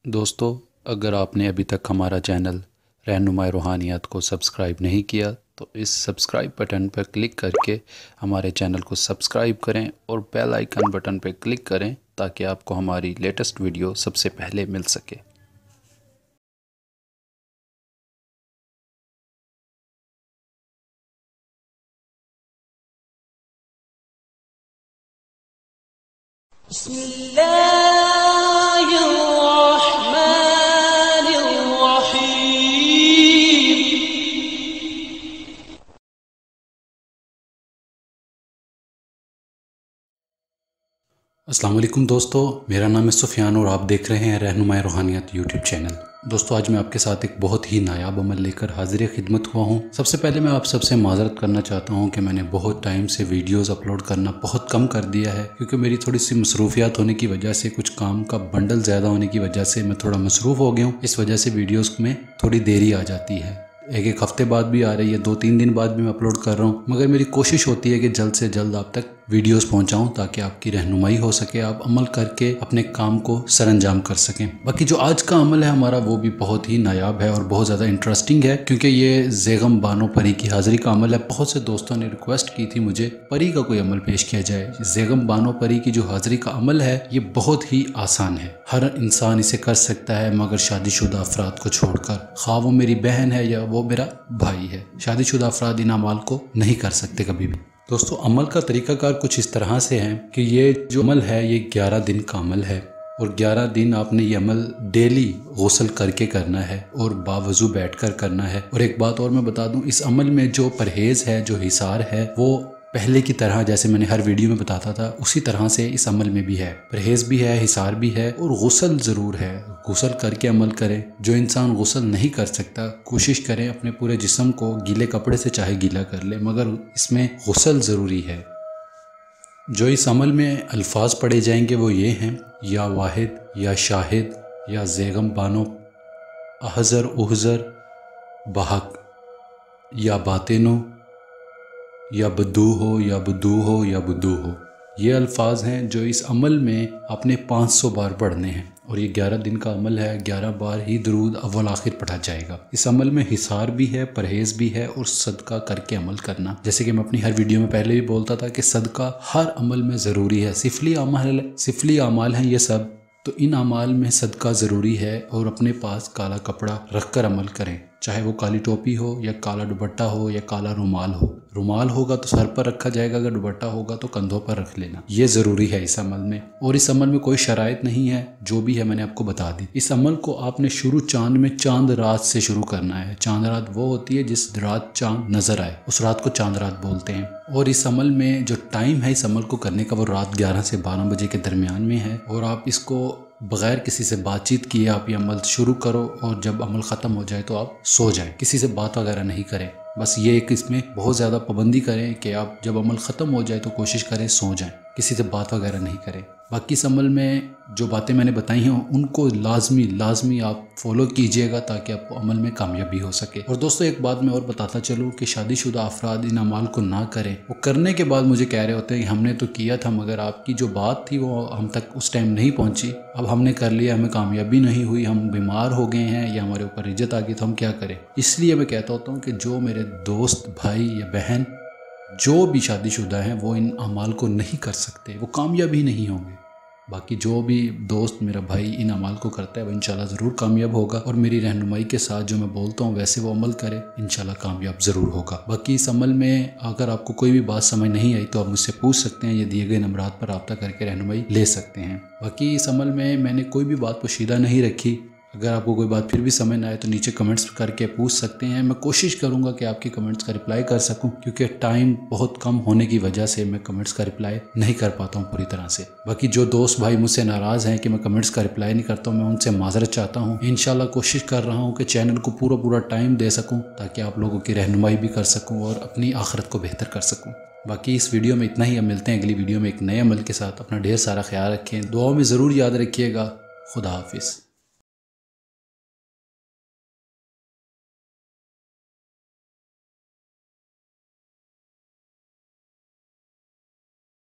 دوستو، اگر آپ نے ابھی تک ہمارا چینل رہنمائی روحانیات کو سبسکرائب نہیں کیا تو اس سبسکرائب بٹن پر کلک کر کے ہمارے چینل کو سبسکرائب کریں اور بیل آئیکن بٹن پر کلک کریں تاکہ آپ کو ہماری لیٹسٹ ویڈیو سب سے پہلے مل سکے۔ بسم اللہ الرحمن الرحیم۔ السلام علیکم دوستو، میرا نام ہے سفیان اور آپ دیکھ رہے ہیں رہنمائی روحانیات یوٹیوب چینل۔ دوستو، آج میں آپ کے ساتھ ایک بہت ہی نایاب عمل لے کر حاضر خدمت ہوا ہوں۔ سب سے پہلے میں آپ سب سے معذرت کرنا چاہتا ہوں کہ میں نے بہت ٹائم سے ویڈیوز اپلوڈ کرنا بہت کم کر دیا ہے، کیونکہ میری تھوڑی سی مصروفیات ہونے کی وجہ سے، کچھ کام کا بنڈل زیادہ ہونے کی وجہ سے میں تھوڑا مصروف ہو گیا ہوں۔ اس وجہ سے ویڈیوز میں تھوڑی دیری آ جاتی ہے، ایک ہفتے بعد بھی آ رہی ہے، 2-3 دن بعد بھی میں اپلوڈ کر رہا ہوں، مگر میری کوشش ہوتی ہے کہ جلد سے جلد آپ تک ویڈیوز پہنچاؤں تاکہ آپ کی رہنمائی ہو سکے، آپ عمل کر کے اپنے کام کو سر انجام کر سکیں۔ باقی جو آج کا عمل ہے ہمارا، وہ بھی بہت ہی نایاب ہے اور بہت زیادہ انٹرسٹنگ ہے، کیونکہ یہ زیغم بانو پری کی حاضری کا عمل ہے۔ بہت سے دوستوں نے ریکویسٹ کی تھی مجھے پری کا کوئی عمل پیش کیا جائے۔ زیغم بانو پری کی جو حاضری کا عمل ہے یہ بہت ہی آسان ہے، ہر انسان اسے کر سکتا ہے مگر شادی شدہ افراد کو چھوڑ کر، خواہ وہ میری بہن ہے یا وہ میرا بھائی ہے۔ شادی شدہ افراد ان اعمال کو نہیں کر سکتے کبھی بھی۔ دوستو، عمل کا طریقہ کار کچھ اس طرح سے ہے کہ یہ جو عمل ہے یہ 11 دن کا عمل ہے، اور 11 دن آپ نے یہ عمل ڈیلی غسل کر کے کرنا ہے اور باوضو بیٹھ کر کرنا ہے۔ اور ایک بات اور میں بتا دوں، اس عمل میں جو پرہیز ہے، جو حصار ہے، وہ پہلے کی طرح جیسے میں نے ہر ویڈیو میں بتاتا تھا اسی طرح سے اس عمل میں بھی ہے۔ پرہیز بھی ہے، حصار بھی ہے، اور غسل ضرور ہے۔ غسل کر کے عمل کریں۔ جو انسان غسل نہیں کر سکتا، کوشش کریں اپنے پورے جسم کو گیلے کپڑے سے چاہے گیلا کر لے، مگر اس میں غسل ضروری ہے۔ جو اس عمل میں الفاظ پڑھے جائیں گے وہ یہ ہیں: یا واحد، یا شاہد، یا زیغم بانو، احذر احذر، بحق، یا باطنو، یا بدو ہو، یا بدو ہو، یا بدو ہو۔ یہ الفاظ ہیں جو اس عمل میں آپ نے 500 بار پڑھنے ہیں، اور یہ 11 دن کا عمل ہے۔ 11 بار ہی درود اول آخر پڑھا جائے گا۔ اس عمل میں حصار بھی ہے، پرہیز بھی ہے، اور صدقہ کر کے عمل کرنا۔ جیسے کہ میں اپنی ہر ویڈیو میں پہلے بھی بولتا تھا کہ صدقہ ہر عمل میں ضروری ہے۔ سفلی اعمال ہیں یہ سب، تو ان اعمال میں صدقہ ضروری ہے، اور اپنے پاس کالا کپڑا رکھ کر عمل کریں، چاہے وہ کالی ٹوپی ہو، یا کالا دوپٹہ ہو، یا کالا رومال ہو۔ رومال ہوگا تو سر پر رکھا جائے گا، اگر دوپٹہ ہوگا تو کندھوں پر رکھ لینا۔ یہ ضروری ہے اس عمل میں، اور اس عمل میں کوئی شرائط نہیں ہے، جو بھی ہے میں نے آپ کو بتا دی۔ اس عمل کو آپ نے شروع چاند میں، چاند رات سے شروع کرنا ہے۔ چاند رات وہ ہوتی ہے جس رات چاند نظر آئے، اس رات کو چاند رات بولتے ہیں۔ اور اس عمل میں جو ٹائم ہے اس عمل کو کرنے کا، وہ رات 11 سے 12 بجے کے درمیان میں ہے، اور آپ اس کو بغیر کسی سے بات چیت کیے آپ یہ عمل شروع کرو، اور جب عمل ختم ہو جائے تو آپ سو جائیں، کسی سے بات وغیرہ نہیں کریں۔ بس یہ ایک اس میں بہت زیادہ پابندی کریں کہ آپ جب عمل ختم ہو جائے تو کوشش کریں سو جائیں، کسی سے بات وغیرہ نہیں کریں۔ باقی اس عمل میں جو باتیں میں نے بتائی ہیں ان کو لازمی آپ فالو کیجئے گا تاکہ آپ کو عمل میں کامیابی ہو سکے۔ اور دوستو، ایک بات میں اور بتاتا چلوں کہ شادی شدہ افراد ان اعمال کو نہ کریں۔ وہ کرنے کے بعد مجھے کہہ رہے ہوتے ہیں کہ ہم نے تو کیا تھا مگر آپ کی جو بات تھی وہ ہم تک اس ٹائم نہیں پہنچی، اب ہم نے کر لیا، ہمیں کامیابی نہیں ہوئی، ہم بیمار ہو گئے ہیں یا ہمارے اوپر رجت آ گئی، تو ہم کیا کریں؟ اس لیے میں کہتا ہوتا ہوں کہ جو میرے دوست، بھائی یا بہن جو بھی شادی شدہ ہیں وہ ان اعمال کو نہیں کر سکتے، وہ کامیاب ہی نہیں ہوں گے۔ باقی جو بھی دوست، میرا بھائی ان اعمال کو کرتا ہے وہ انشاءاللہ ضرور کامیاب ہوگا، اور میری رہنمائی کے ساتھ جو میں بولتا ہوں ویسے وہ عمل کرے، انشاءاللہ کامیاب ضرور ہوگا۔ باقی اس عمل میں اگر آپ کو کوئی بھی بات سمجھ نہیں آئی تو آپ مجھ سے پوچھ سکتے ہیں، یہ دیے گئے نمبرات پر رابطہ کر کے رہنمائی لے سکتے ہیں۔ باقی اس عمل میں نے کوئی بھی بات پوشیدہ نہیں رکھی۔ اگر آپ کو کوئی بات پھر بھی سمجھ نہ آئے تو نیچے کمنٹس کر کے پوچھ سکتے ہیں، میں کوشش کروں گا کہ آپ کے کمنٹس کا رپلائی کر سکوں، کیونکہ ٹائم بہت کم ہونے کی وجہ سے میں کمنٹس کا رپلائی نہیں کر پاتا ہوں پوری طرح سے۔ باقی جو دوست بھائی مجھ سے ناراض ہیں کہ میں کمنٹس کا رپلائی نہیں کرتا ہوں، میں ان سے معذرت چاہتا ہوں۔ انشاءاللہ کوشش کر رہا ہوں کہ چینل کو پورا ٹائم دے سکوں تاکہ آپ لوگوں کی رہنمائی بھی کر سکوں اور اپنی آخرت کو بہتر کر سکوں۔ باقی اس ویڈیو میں اتنا ہی، اب ملتے ہیں اگلی ویڈیو میں ایک نئے عمل کے ساتھ۔ اپنا ڈھیر سارا خیال رکھیں، دعاؤں میں ضرور یاد رکھیے گا۔ خدا حافظ۔